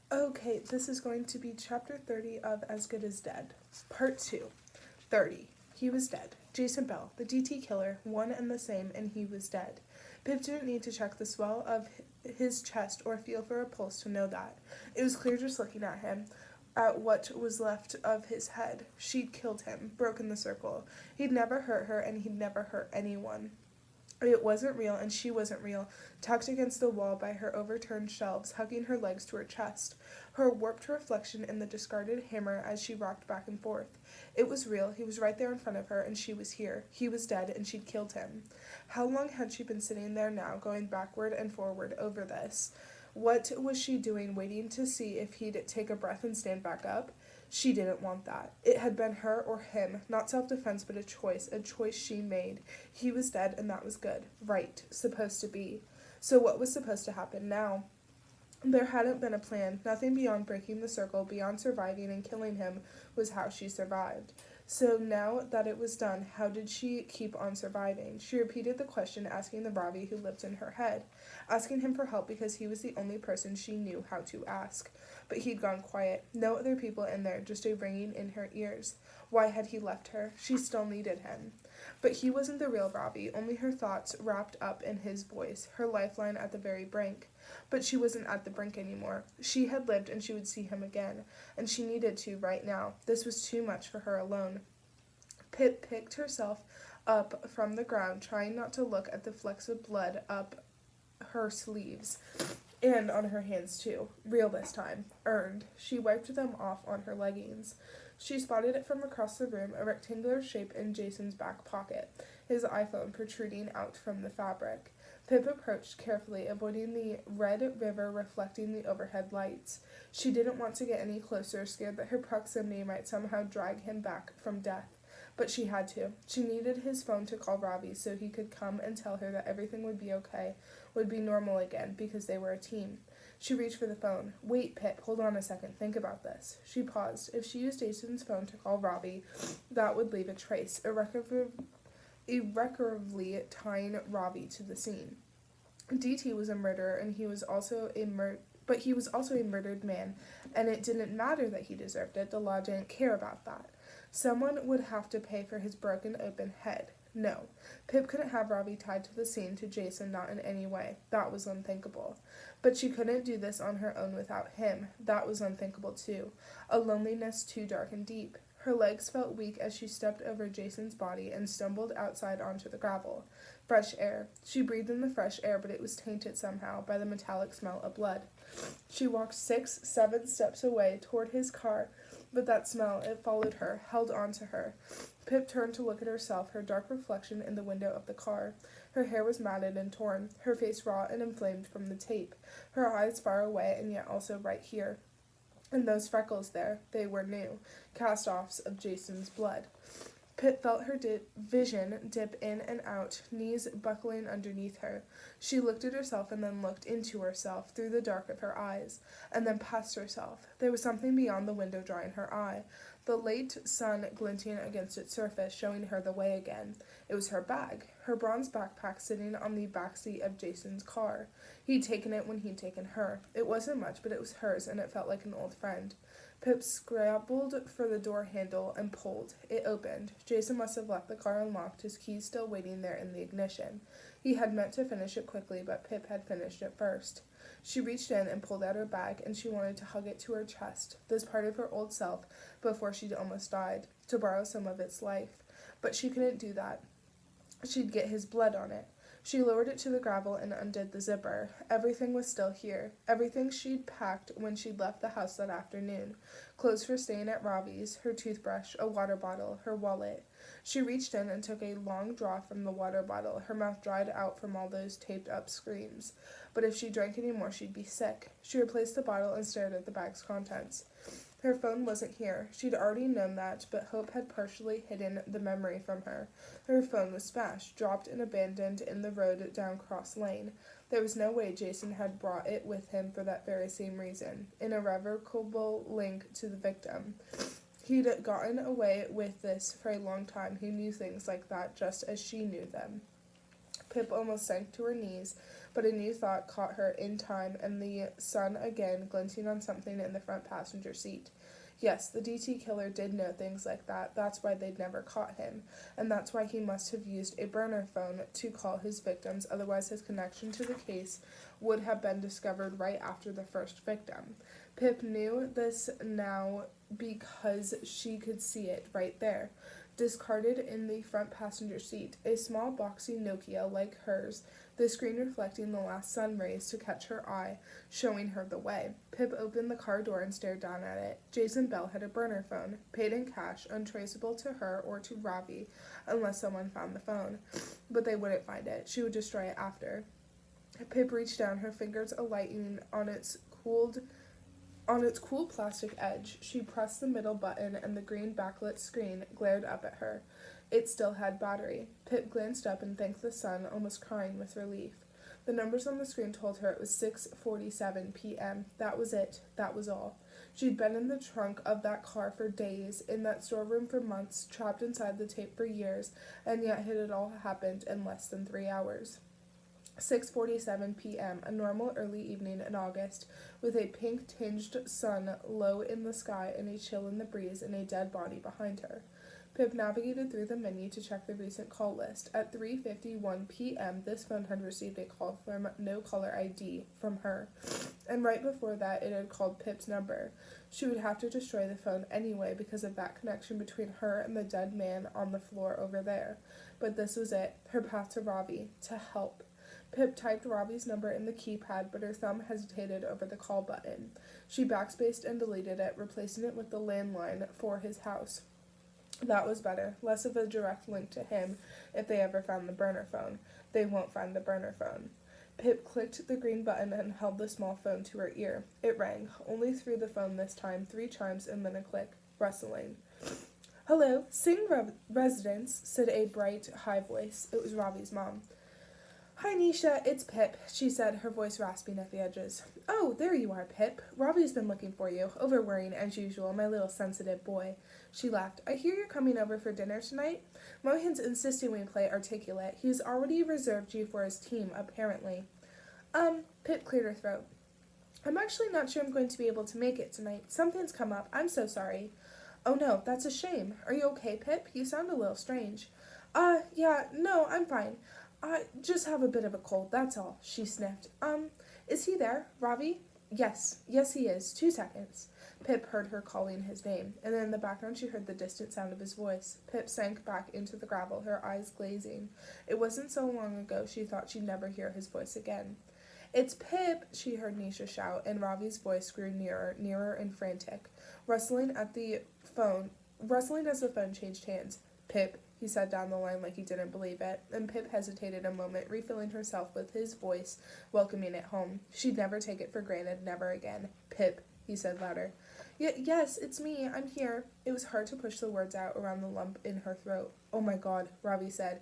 Okay, this is going to be chapter 30 of As Good as Dead. Part 2. 30. He was dead. Jason Bell, the DT killer, one and the same, and he was dead. Pip didn't need to check the swell of his chest or feel for a pulse to know that. It was clear just looking at him, at what was left of his head. She'd killed him, broken the circle. He'd never hurt her, and he'd never hurt anyone. It wasn't real, and she wasn't real, tucked against the wall by her overturned shelves, hugging her legs to her chest, her warped reflection in the discarded hammer as she rocked back and forth. It was real. He was right there in front of her, and she was here. He was dead, and she'd killed him. How long had she been sitting there now, going backward and forward over this? What was she doing, waiting to see if he'd take a breath and stand back up? She didn't want that. It had been her or him, not self-defense, but a choice she made. He was dead, and that was good. Right. Supposed to be. So what was supposed to happen now? There hadn't been a plan. Nothing beyond breaking the circle, beyond surviving and killing him, was how she survived. So now that it was done, how did she keep on surviving? She repeated the question, asking the Ravi who lived in her head, asking him for help because he was the only person she knew how to ask. But he'd gone quiet. No other people in there, just a ringing in her ears. Why had he left her? She still needed him. But he wasn't the real Ravi, only her thoughts wrapped up in his voice, her lifeline at the very brink. But she wasn't at the brink anymore. She had lived and she would see him again, and she needed to right now. This was too much for her alone. Pip picked herself up from the ground, trying not to look at the flecks of blood up her sleeves. And on her hands, too. Real this time. Earned. She wiped them off on her leggings. She spotted it from across the room, a rectangular shape in Jason's back pocket, his iPhone protruding out from the fabric. Pip approached carefully, avoiding the red river reflecting the overhead lights. She didn't want to get any closer, scared that her proximity might somehow drag him back from death. But she had to. She needed his phone to call Ravi so he could come and tell her that everything would be okay, would be normal again, because they were a team. She reached for the phone. Wait, Pip, hold on a second. Think about this. She paused. If she used Jason's phone to call Ravi, that would leave a trace, irrecoverably tying Ravi to the scene. DT was a murderer, and he was also but he was also a murdered man, and it didn't matter that he deserved it. The law didn't care about that. Someone would have to pay for his broken open head. No. Pip couldn't have Ravi tied to the scene, to Jason, not in any way. That was unthinkable. But she couldn't do this on her own without him. That was unthinkable, too. A loneliness too dark and deep. Her legs felt weak as she stepped over Jason's body and stumbled outside onto the gravel. Fresh air. She breathed in the fresh air, but it was tainted somehow by the metallic smell of blood. She walked 6, 7 steps away toward his car, but that smell, it followed her, held on to her. Pip turned to look at herself, her dark reflection in the window of the car. Her hair was matted and torn, her face raw and inflamed from the tape, her eyes far away and yet also right here. And those freckles there, they were new, cast-offs of Jason's blood. Pip felt her vision dip in and out, knees buckling underneath her. She looked at herself and then looked into herself through the dark of her eyes, and then past herself. There was something beyond the window drawing her eye, the late sun glinting against its surface, showing her the way again. It was her bag, her bronze backpack sitting on the backseat of Jason's car. He'd taken it when he'd taken her. It wasn't much, but it was hers, and it felt like an old friend. Pip scrabbled for the door handle and pulled. It opened. Jason must have left the car unlocked, his keys still waiting there in the ignition. He had meant to finish it quickly, but Pip had finished it first. She reached in and pulled out her bag, and she wanted to hug it to her chest, this part of her old self, before she'd almost died, to borrow some of its life. But she couldn't do that. She'd get his blood on it. She lowered it to the gravel and undid the zipper. Everything was still here. Everything she'd packed when she'd left the house that afternoon. Clothes for staying at Ravi's, her toothbrush, a water bottle, her wallet. She reached in and took a long draw from the water bottle, her mouth dried out from all those taped-up screams. But if she drank any more, she'd be sick. She replaced the bottle and stared at the bag's contents. Her phone wasn't here. She'd already known that, but hope had partially hidden the memory from her. Her phone was smashed, dropped and abandoned in the road down Cross Lane. There was no way Jason had brought it with him for that very same reason, an irrevocable link to the victim. He'd gotten away with this for a long time. He knew things like that just as she knew them. Pip almost sank to her knees, but a new thought caught her in time, and the sun again glinting on something in the front passenger seat. Yes, the DT killer did know things like that. That's why they'd never caught him. And that's why he must have used a burner phone to call his victims, otherwise his connection to the case would have been discovered right after the first victim. Pip knew this now because she could see it right there. Discarded in the front passenger seat, a small boxy Nokia like hers, the screen reflecting the last sun rays to catch her eye, showing her the way. Pip opened the car door and stared down at it. Jason Bell had a burner phone, paid in cash, untraceable to her or to Ravi, unless someone found the phone. But they wouldn't find it. She would destroy it after. Pip reached down, her fingers alighting on its cool plastic edge. She pressed the middle button, and the green backlit screen glared up at her. It still had battery. Pip glanced up and thanked the sun, almost crying with relief. The numbers on the screen told her it was 6:47 p.m. That was it. That was all. She'd been in the trunk of that car for days, in that storeroom for months, trapped inside the tape for years, and yet it had all happened in less than 3 hours. 6:47 p.m., a normal early evening in August, with a pink-tinged sun low in the sky and a chill in the breeze and a dead body behind her. Pip navigated through the menu to check the recent call list. At 3:51 p.m., this phone had received a call from no caller ID from her, and right before that it had called Pip's number. She would have to destroy the phone anyway because of that connection between her and the dead man on the floor over there. But this was it, her path to Ravi, to help. Pip typed Ravi's number in the keypad, but her thumb hesitated over the call button. She backspaced and deleted it, replacing it with the landline for his house. That was better. Less of a direct link to him if they ever found the burner phone. They won't find the burner phone. Pip clicked the green button and held the small phone to her ear. It rang, only through the phone this time, 3 chimes and then a click, rustling. "Hello, Sing Residence," said a bright, high voice. It was Ravi's mom. "Hi, Nisha, it's Pip," she said, her voice rasping at the edges. "Oh, there you are, Pip. Ravi's been looking for you, over-worrying as usual, my little sensitive boy." She laughed. "I hear you're coming over for dinner tonight? Mohin's insisting we play Articulate. He's already reserved you for his team, apparently." Pip cleared her throat. "I'm actually not sure I'm going to be able to make it tonight. Something's come up. I'm so sorry." "Oh no, that's a shame. Are you okay, Pip? You sound a little strange." Yeah, no, I'm fine. I just have a bit of a cold, that's all," she sniffed. Is he there? Ravi?" Yes, he is. 2 seconds." Pip heard her calling his name, and then in the background she heard the distant sound of his voice. Pip sank back into the gravel, her eyes glazing. It wasn't so long ago she thought she'd never hear his voice again. "It's Pip," she heard Nisha shout, and Ravi's voice grew nearer and frantic, rustling as the phone changed hands. "Pip," he said down the line like he didn't believe it, and Pip hesitated a moment, refilling herself with his voice, welcoming it home. She'd never take it for granted, never again. "Pip," he said louder. Yes, it's me, I'm here." It was hard to push the words out around the lump in her throat. "Oh my God," Ravi said,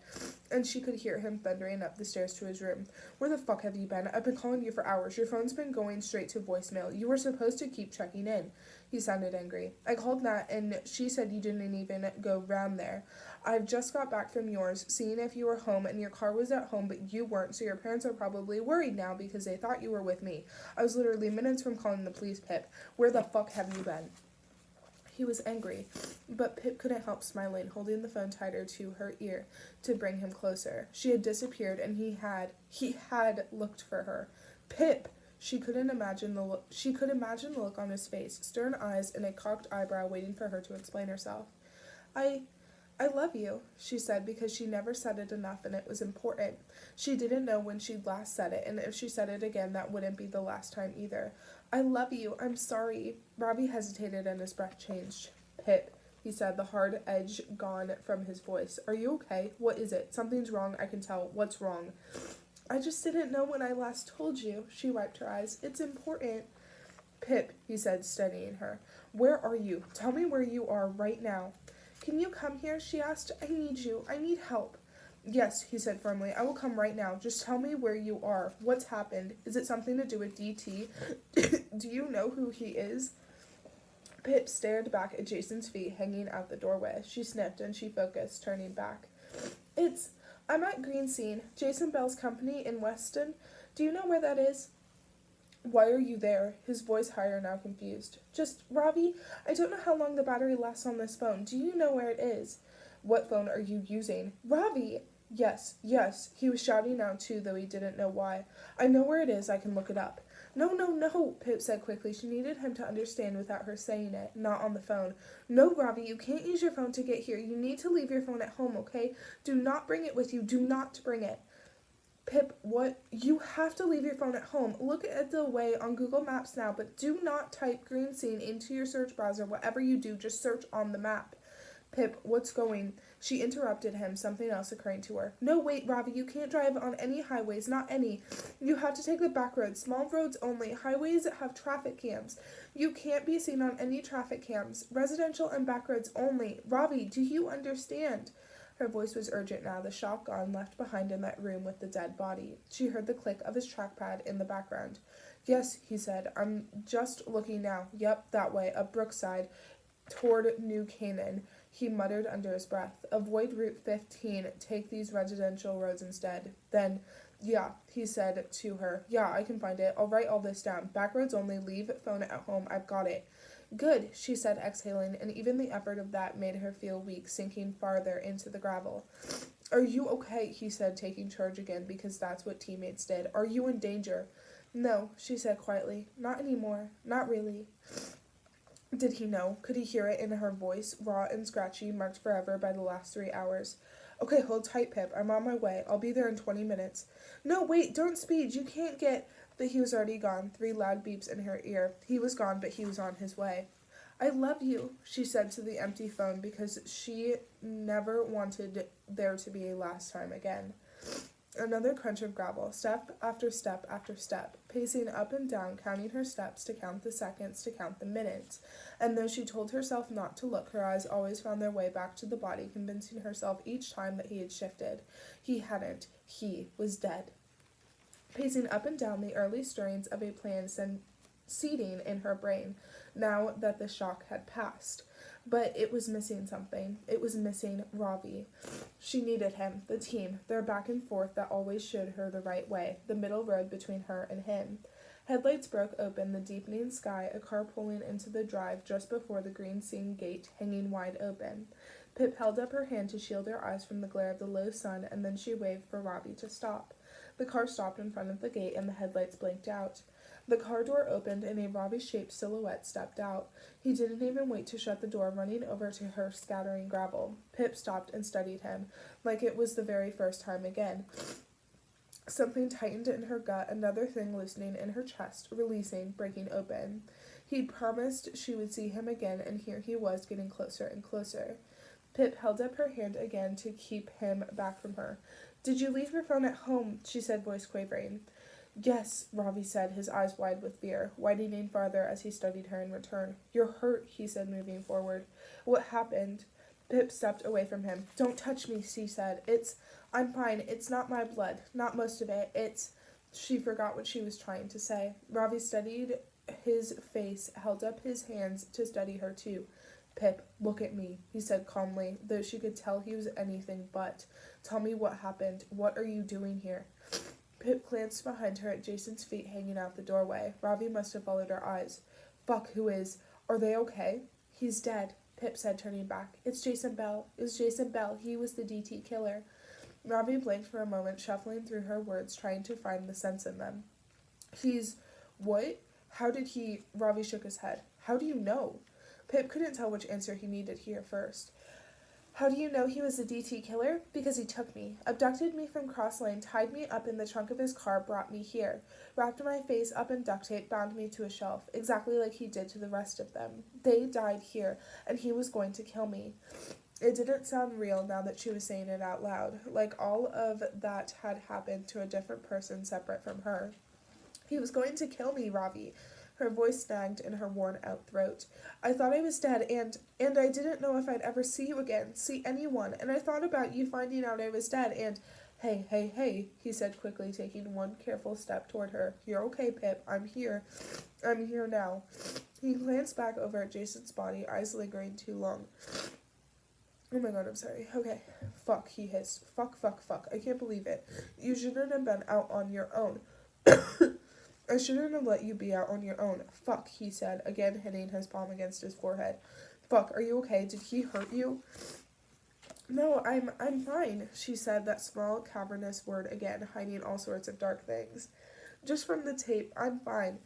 and she could hear him thundering up the stairs to his room. "Where the fuck have you been? I've been calling you for hours. Your phone's been going straight to voicemail. You were supposed to keep checking in." He sounded angry. "I called Nat, and she said you didn't even go round there. I've just got back from yours, seeing if you were home, and your car was at home, but you weren't, so your parents are probably worried now because they thought you were with me. I was literally minutes from calling the police, Pip. Where the fuck have you been?" He was angry, but Pip couldn't help smiling, holding the phone tighter to her ear to bring him closer. She had disappeared, and he had looked for her. Pip! She could imagine the look on his face, stern eyes and a cocked eyebrow waiting for her to explain herself. I love you," she said, because she never said it enough and it was important. She didn't know when she'd last said it, and if she said it again, that wouldn't be the last time either. "I love you. I'm sorry." Ravi hesitated and his breath changed. "Pip," he said, the hard edge gone from his voice. "Are you okay? What is it? Something's wrong, I can tell. What's wrong?" "I just didn't know when I last told you." She wiped her eyes. "It's important." "Pip," he said, steadying her. "Where are you? Tell me where you are right now." "Can you come here?" she asked. "I need you. I need help." "Yes," he said firmly. "I will come right now. Just tell me where you are. What's happened? Is it something to do with DT? Do you know who he is?" Pip stared back at Jason's feet hanging out the doorway. She sniffed and she focused, turning back. I'm at Green Scene, Jason Bell's company in Weston. Do you know where that is? Why are you there? His voice higher, now confused. Just, Ravi, I don't know how long the battery lasts on this phone. Do you know where it is? What phone are you using? Ravi! Yes, yes. He was shouting now too, though he didn't know why. I know where it is. I can look it up. No, no, no, Pip said quickly. She needed him to understand without her saying it, not on the phone. No, Ravi, you can't use your phone to get here. You need to leave your phone at home, okay? Do not bring it with you. Do not bring it. Pip, what? You have to leave your phone at home. Look at the way on Google Maps now, but do not type Green Scene into your search browser. Whatever you do, just search on the map. Pip, what's going? She interrupted him, something else occurring to her. No, wait, Ravi, you can't drive on any highways, not any. You have to take the back roads, small roads only. Highways have traffic cams. You can't be seen on any traffic cams. Residential and back roads only. Ravi, do you understand? Her voice was urgent now, the shock gone, left behind in that room with the dead body. She heard the click of his trackpad in the background. Yes, he said. I'm just looking now. Yep, that way, up Brookside, toward New Canaan. He muttered under his breath. Avoid Route 15. Take these residential roads instead. Then, yeah, he said to her. Yeah, I can find it. I'll write all this down. Back roads only. Leave phone at home. I've got it. Good, she said, exhaling, and even the effort of that made her feel weak, sinking farther into the gravel. Are you okay? He said, taking charge again, because that's what teammates did. Are you in danger? No, she said quietly. Not anymore. Not really. Did he know? Could he hear it in her voice, raw and scratchy, marked forever by the last 3 hours? Okay, hold tight, Pip. I'm on my way. I'll be there in 20 minutes. No, wait, don't speed. You can't get... But he was already gone, 3 loud beeps in her ear. He was gone, but he was on his way. I love you, she said to the empty phone, because she never wanted there to be a last time again. Another crunch of gravel, step after step after step, pacing up and down, counting her steps to count the seconds, to count the minutes. And though she told herself not to look, her eyes always found their way back to the body, convincing herself each time that he had shifted. He hadn't. He was dead. Pacing up and down, the early stirrings of a plan seeding in her brain, now that the shock had passed. But it was missing something. It was missing Ravi. She needed him, the team, their back and forth that always showed her the right way, the middle road between her and him. Headlights broke open the deepening sky, a car pulling into the drive just before the Green Scene gate hanging wide open. Pip held up her hand to shield her eyes from the glare of the low sun, and then she waved for Ravi to stop. The car stopped in front of the gate, and the headlights blinked out. The car door opened, and a Ravi-shaped silhouette stepped out. He didn't even wait to shut the door, running over to her, scattering gravel. Pip stopped and studied him, like it was the very first time again. Something tightened in her gut, another thing loosening in her chest, releasing, breaking open. He'd promised she would see him again, and here he was, getting closer and closer. Pip held up her hand again to keep him back from her. Did you leave your phone at home? She said, voice quavering. Yes, Ravi said, his eyes wide with fear, widening farther as he studied her in return. You're hurt, he said, moving forward. What happened? Pip stepped away from him. Don't touch me, she said. I'm fine. It's not my blood. Not most of it. She forgot what she was trying to say. Ravi studied his face, held up his hands to study her too. Pip, look at me, he said calmly, though she could tell he was anything but. Tell me what happened. What are you doing here? Pip glanced behind her at Jason's feet hanging out the doorway. Ravi must have followed her eyes. Fuck, who is? Are they okay? He's dead, Pip said, turning back. It's Jason Bell. It was Jason Bell. He was the DT killer. Ravi blinked for a moment, shuffling through her words, trying to find the sense in them. He's... what? How did he... Ravi shook his head. How do you know? Pip couldn't tell which answer he needed here first. How do you know he was the DT killer? Because he took me, abducted me from Cross Lane, tied me up in the trunk of his car, brought me here, wrapped my face up in duct tape, bound me to a shelf, exactly like he did to the rest of them. They died here, and he was going to kill me. It didn't sound real now that she was saying it out loud, like all of that had happened to a different person separate from her. He was going to kill me, Ravi. Her voice snagged in her worn-out throat. I thought I was dead, and I didn't know if I'd ever see you again, see anyone, and I thought about you finding out I was dead, and... Hey, he said quickly, taking one careful step toward her. You're okay, Pip. I'm here. I'm here now. He glanced back over at Jason's body, eyes lingering too long. Oh my god, I'm sorry. Okay. Fuck, he hissed. Fuck, fuck, fuck. I can't believe it. You shouldn't have been out on your own. I shouldn't have let you be out on your own. Fuck, he said, again hitting his palm against his forehead. Fuck, are you okay? Did he hurt you? No, I'm fine, she said, that small, cavernous word again, hiding all sorts of dark things. Just from the tape, I'm fine.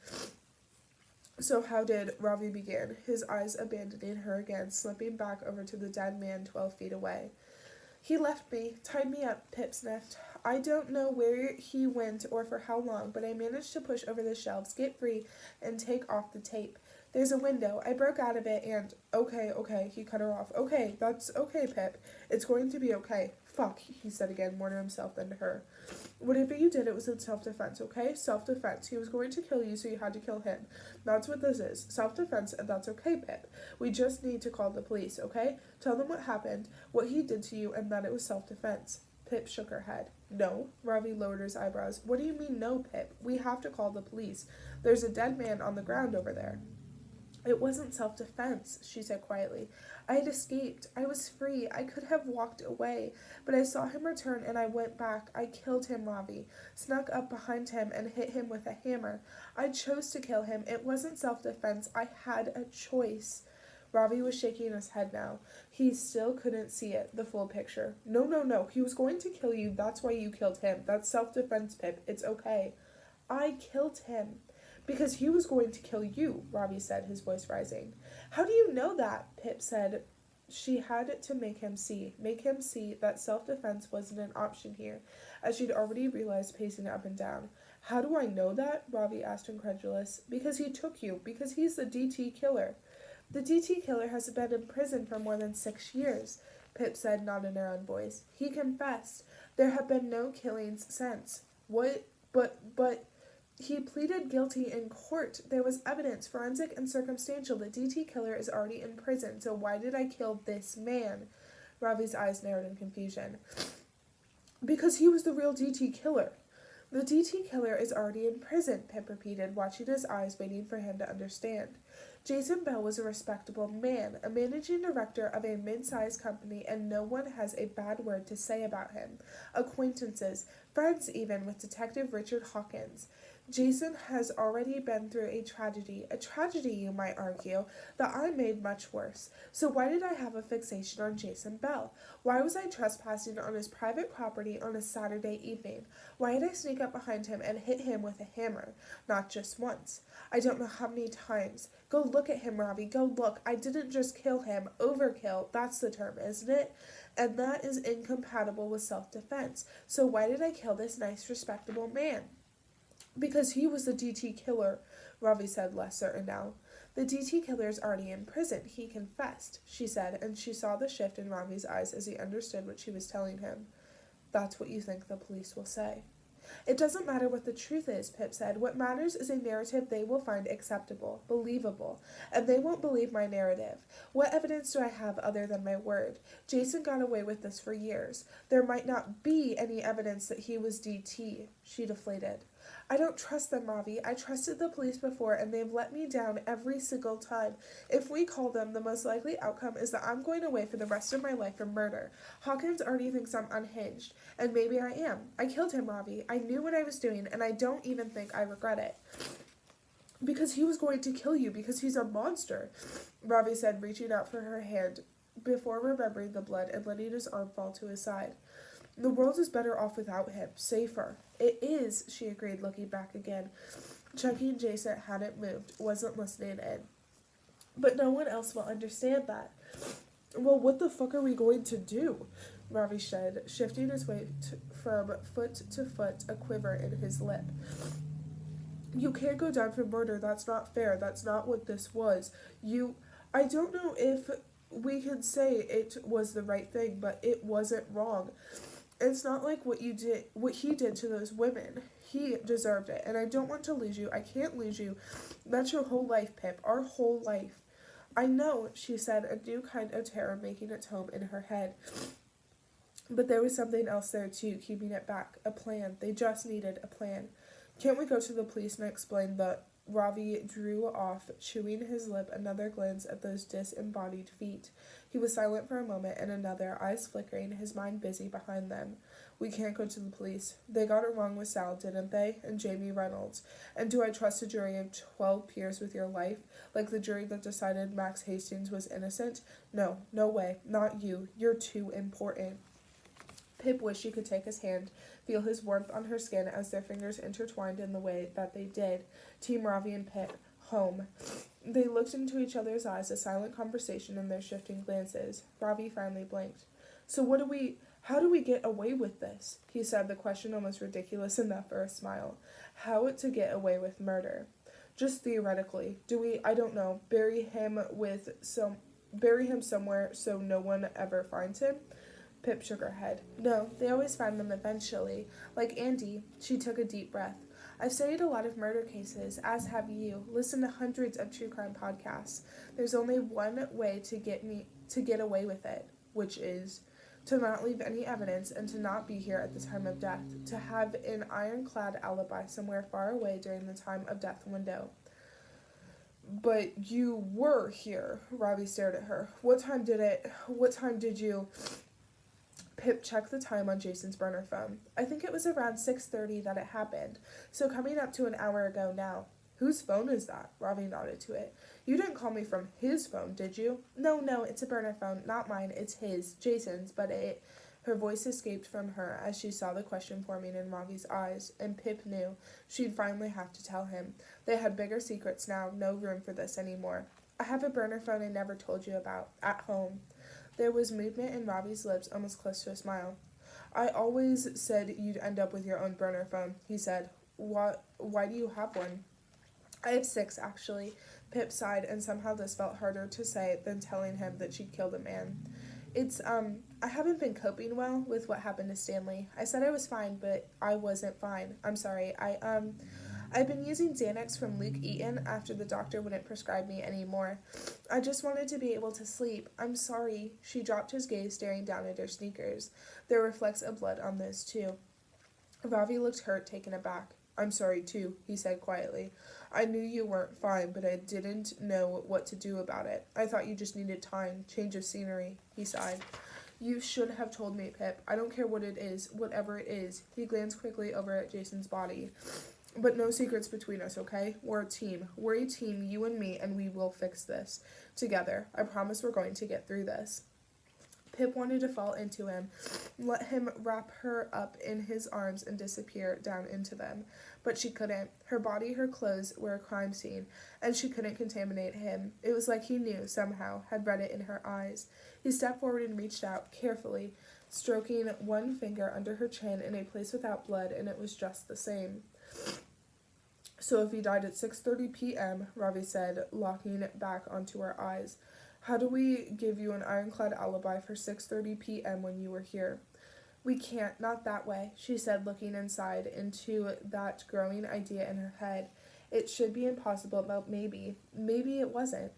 So how did Ravi begin, his eyes abandoning her again, slipping back over to the dead man 12 feet away. He left me, tied me up, Pip sniffed. I don't know where he went or for how long, but I managed to push over the shelves, get free, and take off the tape. There's a window. I broke out of it and... Okay, he cut her off. Okay, that's okay, Pip. It's going to be okay. Fuck, he said again, more to himself than to her. Whatever you did, it was in self-defense, okay? Self-defense. He was going to kill you, so you had to kill him. That's what this is. Self-defense, and that's okay, Pip. We just need to call the police, okay? Tell them what happened, what he did to you, and that it was self-defense. Pip shook her head. No. Ravi lowered his eyebrows. What do you mean no, Pip? We have to call the police. There's a dead man on the ground over there. It wasn't self-defense, she said quietly. I had escaped. I was free. I could have walked away, but I saw him return and I went back. I killed him, Ravi. Snuck up behind him and hit him with a hammer. I chose to kill him. It wasn't self-defense. I had a choice. Ravi was shaking his head now. He still couldn't see it, the full picture. No. He was going to kill you. That's why you killed him. That's self-defense, Pip. It's okay. I killed him. Because he was going to kill you, Ravi said, his voice rising. How do you know that? Pip said. She had to make him see that self-defense wasn't an option here, as she'd already realized, pacing up and down. How do I know that? Ravi asked, incredulous. Because he took you. Because he's the DT killer. The DT killer has been in prison for more than 6 years, Pip said, not in her own voice. He confessed. There have been no killings since. What? But... He pleaded guilty in court. There was evidence, forensic and circumstantial. The DT killer is already in prison, so why did I kill this man? Ravi's eyes narrowed in confusion. Because he was the real DT killer. The DT killer is already in prison, Pip repeated, watching his eyes, waiting for him to understand. Jason Bell was a respectable man, a managing director of a mid-sized company, and no one has a bad word to say about him. Acquaintances, friends even, with Detective Richard Hawkins. Jason has already been through a tragedy, you might argue, that I made much worse. So why did I have a fixation on Jason Bell? Why was I trespassing on his private property on a Saturday evening? Why did I sneak up behind him and hit him with a hammer? Not just once. I don't know how many times. Go look at him, Ravi. Go look. I didn't just kill him. Overkill. That's the term, isn't it? And that is incompatible with self-defense. So why did I kill this nice, respectable man? Because he was the DT killer, Ravi said, less certain now. The DT killer is already in prison. He confessed, she said, and she saw the shift in Ravi's eyes as he understood what she was telling him. That's what you think the police will say. It doesn't matter what the truth is, Pip said. What matters is a narrative they will find acceptable, believable, and they won't believe my narrative. What evidence do I have other than my word? Jason got away with this for years. There might not be any evidence that he was DT, she deflated. I don't trust them, Ravi. I trusted the police before, and they've let me down every single time. If we call them, the most likely outcome is that I'm going away for the rest of my life for murder. Hawkins already thinks I'm unhinged, and maybe I am. I killed him, Ravi. I knew what I was doing, and I don't even think I regret it. Because he was going to kill you, because he's a monster, Ravi said, reaching out for her hand before remembering the blood and letting his arm fall to his side. The world is better off without him. Safer. It is, she agreed, looking back again. Chucky and Jason hadn't moved, wasn't listening in. But no one else will understand that. Well, what the fuck are we going to do? Ravi said, shifting his weight from foot to foot, a quiver in his lip. You can't go down for murder. That's not fair. That's not what this was. I don't know if we can say it was the right thing, but it wasn't wrong. It's not like what he did to those women. He deserved it, and I don't want to lose you. I can't lose you. That's your whole life, Pip. Our whole life. I know, she said, a new kind of terror making its home in her head. But there was something else there, too, keeping it back. A plan. They just needed a plan. Can't we go to the police and explain Ravi drew off, chewing his lip, another glance at those disembodied feet. He was silent for a moment and another, eyes flickering, his mind busy behind them. We can't go to the police. They got it wrong with Sal, didn't they? And Jamie Reynolds. And do I trust a jury of 12 peers with your life? Like the jury that decided Max Hastings was innocent? No, no way. Not you. You're too important. Pip wished she could take his hand, feel his warmth on her skin as their fingers intertwined in the way that they did. Team Ravi and Pip. Home. They looked into each other's eyes, a silent conversation in their shifting glances. Ravi finally blinked. So how do we get away with this? He said, the question almost ridiculous enough for a smile. How to get away with murder? Just theoretically. Do we, I don't know, bury him somewhere so no one ever finds him? Pip shook her head. No, they always find them eventually. Like Andy. She took a deep breath. I've studied a lot of murder cases, as have you. Listened to hundreds of true crime podcasts. There's only one way to get away with it, which is to not leave any evidence and to not be here at the time of death, to have an ironclad alibi somewhere far away during the time of death window. But you were here, Ravi stared at her. What time did you... Pip checked the time on Jason's burner phone. I think it was around 6:30 that it happened, so coming up to an hour ago now. Whose phone is that? Ravi nodded to it. You didn't call me from his phone, did you? No, it's a burner phone, not mine, it's his, Jason's, but it... Her voice escaped from her as she saw the question forming in Ravi's eyes, and Pip knew she'd finally have to tell him. They had bigger secrets now, no room for this anymore. I have a burner phone I never told you about, at home. There was movement in Ravi's lips, almost close to a smile. I always said you'd end up with your own burner phone, he said. Why do you have one? I have 6, actually. Pip sighed, and somehow this felt harder to say than telling him that she'd killed a man. I haven't been coping well with what happened to Stanley. I said I was fine, but I wasn't fine. I'm sorry. I've been using Xanax from Luke Eaton after the doctor wouldn't prescribe me anymore. I just wanted to be able to sleep. I'm sorry. She dropped his gaze, staring down at her sneakers. There were flecks of blood on those, too. Ravi looked hurt, taken aback. I'm sorry, too, he said quietly. I knew you weren't fine, but I didn't know what to do about it. I thought you just needed time, change of scenery, he sighed. You should have told me, Pip. I don't care what it is, whatever it is. He glanced quickly over at Jason's body. But no secrets between us, okay? We're a team. We're a team, you and me, and we will fix this. Together. I promise we're going to get through this. Pip wanted to fall into him, let him wrap her up in his arms and disappear down into them. But she couldn't. Her body, her clothes were a crime scene, and she couldn't contaminate him. It was like he knew, somehow, had read it in her eyes. He stepped forward and reached out, carefully, stroking one finger under her chin in a place without blood, and it was just the same. So if he died at 6:30 p.m., Ravi said, locking it back onto her eyes, how do we give you an ironclad alibi for 6:30 p.m. when you were here? We can't, not that way, she said, looking inside into that growing idea in her head. It should be impossible, but maybe it wasn't.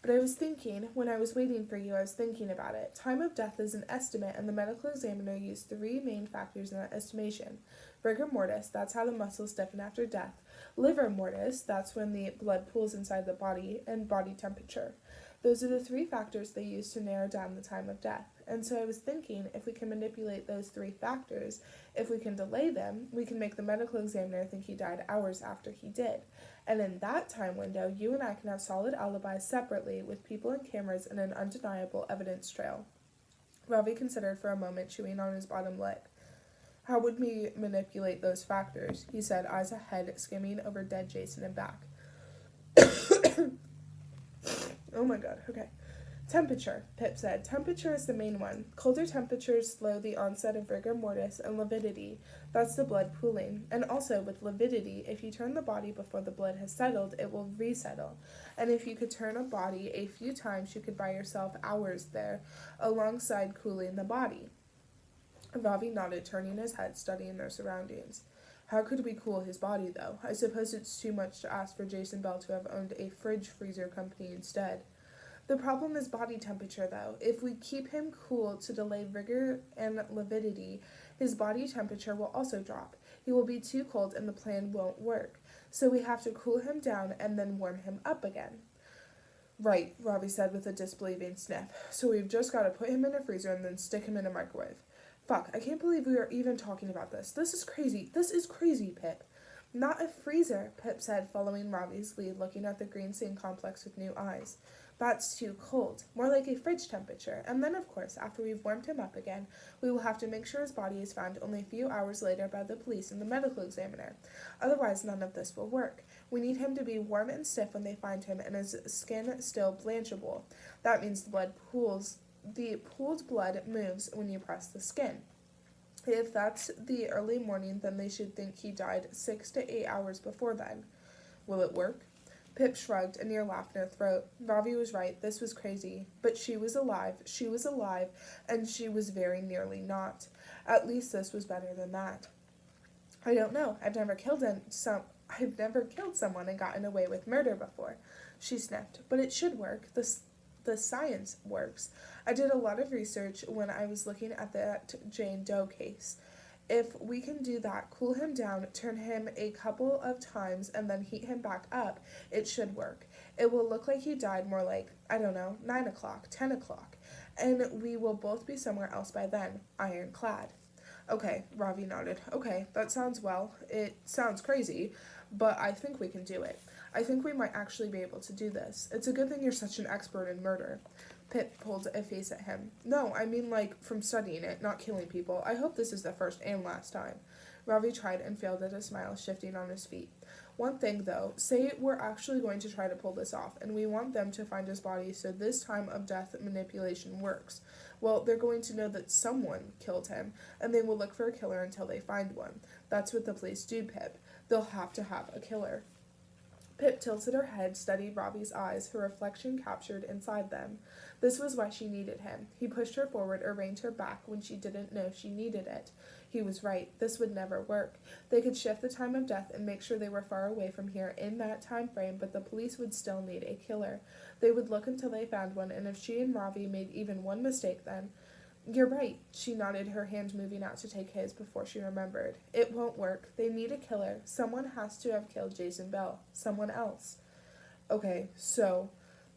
But I was thinking, when I was waiting for you, I was thinking about it. Time of death is an estimate, and the medical examiner used 3 main factors in that estimation. Rigor mortis, that's how the muscles stiffen after death. Livor mortis, that's when the blood pools inside the body, and body temperature. Those are the 3 factors they use to narrow down the time of death. And so I was thinking, if we can manipulate those 3 factors, if we can delay them, we can make the medical examiner think he died hours after he did. And in that time window, you and I can have solid alibis separately with people and cameras and an undeniable evidence trail. Ravi considered for a moment, chewing on his bottom lip. How would we manipulate those factors? He said, eyes ahead, skimming over dead Jason and back. Oh my god, okay. Temperature, Pip said. Temperature is the main one. Colder temperatures slow the onset of rigor mortis, and lividity, that's the blood pooling. And also, with lividity, if you turn the body before the blood has settled, it will resettle. And if you could turn a body a few times, you could buy yourself hours there, alongside cooling the body. Ravi nodded, turning his head, studying their surroundings. How could we cool his body, though? I suppose it's too much to ask for Jason Bell to have owned a fridge-freezer company instead. The problem is body temperature, though. If we keep him cool to delay rigor and lividity, his body temperature will also drop. He will be too cold and the plan won't work. So we have to cool him down and then warm him up again. Right, Ravi said with a disbelieving sniff. So we've just got to put him in a freezer and then stick him in a microwave. Fuck, I can't believe we are even talking about this. This is crazy. This is crazy, Pip. Not a freezer, Pip said, following Ravi's lead, looking at the green scene complex with new eyes. That's too cold. More like a fridge temperature. And then, of course, after we've warmed him up again, we will have to make sure his body is found only a few hours later by the police and the medical examiner. Otherwise, none of this will work. We need him to be warm and stiff when they find him, and his skin still blanchable. That means the pooled blood moves when you press the skin. If that's the early morning, then they should think he died 6 to 8 hours before then. Will it work? Pip shrugged, a near laugh in her throat. Ravi was right, this was crazy. But she was alive, and she was very nearly not. At least this was better than that. I don't know. I've never killed someone and gotten away with murder before, she sniffed. But it should work. The science works. I did a lot of research when I was looking at that Jane Doe case. If we can do that, cool him down, turn him a couple of times, and then heat him back up, it should work. It will look like he died more like, 9 o'clock, 10 o'clock, and we will both be somewhere else by then, ironclad. Okay, Ravi nodded. Okay, that sounds well. It sounds crazy, but I think we can do it. I think we might actually be able to do this. It's a good thing you're such an expert in murder. Pip pulled a face at him. No, I mean from studying it, not killing people. I hope this is the first and last time. Ravi tried and failed at a smile, shifting on his feet. One thing, though, say we're actually going to try to pull this off, and we want them to find his body so this time of death manipulation works. Well, they're going to know that someone killed him, and they will look for a killer until they find one. That's what the police do, Pip. They'll have to have a killer. Pip tilted her head, studied Ravi's eyes, her reflection captured inside them. This was why she needed him. He pushed her forward, arranged her back when she didn't know she needed it. He was right. This would never work. They could shift the time of death and make sure they were far away from here in that time frame, but the police would still need a killer. They would look until they found one, and if she and Ravi made even one mistake then... You're right, she nodded, her hand moving out to take his before she remembered. It won't work. They need a killer. Someone has to have killed Jason Bell. Someone else. Okay, so...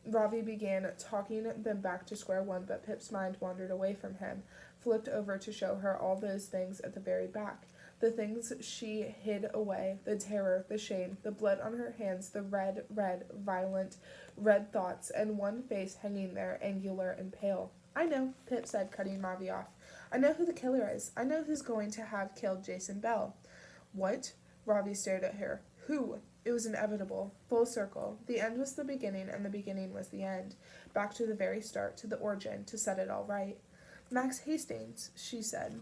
Ravi began talking them back to square one, but Pip's mind wandered away from him, flipped over to show her all those things at the very back. The things she hid away, the terror, the shame, the blood on her hands, the red, violent, red thoughts, and one face hanging there, angular and pale. I know, Pip said, cutting Ravi off. I know who the killer is. I know who's going to have killed Jason Bell. What? Ravi stared at her. Who? It was inevitable. Full circle. The end was the beginning, and the beginning was the end. Back to the very start, to the origin, to set it all right. Max Hastings, she said.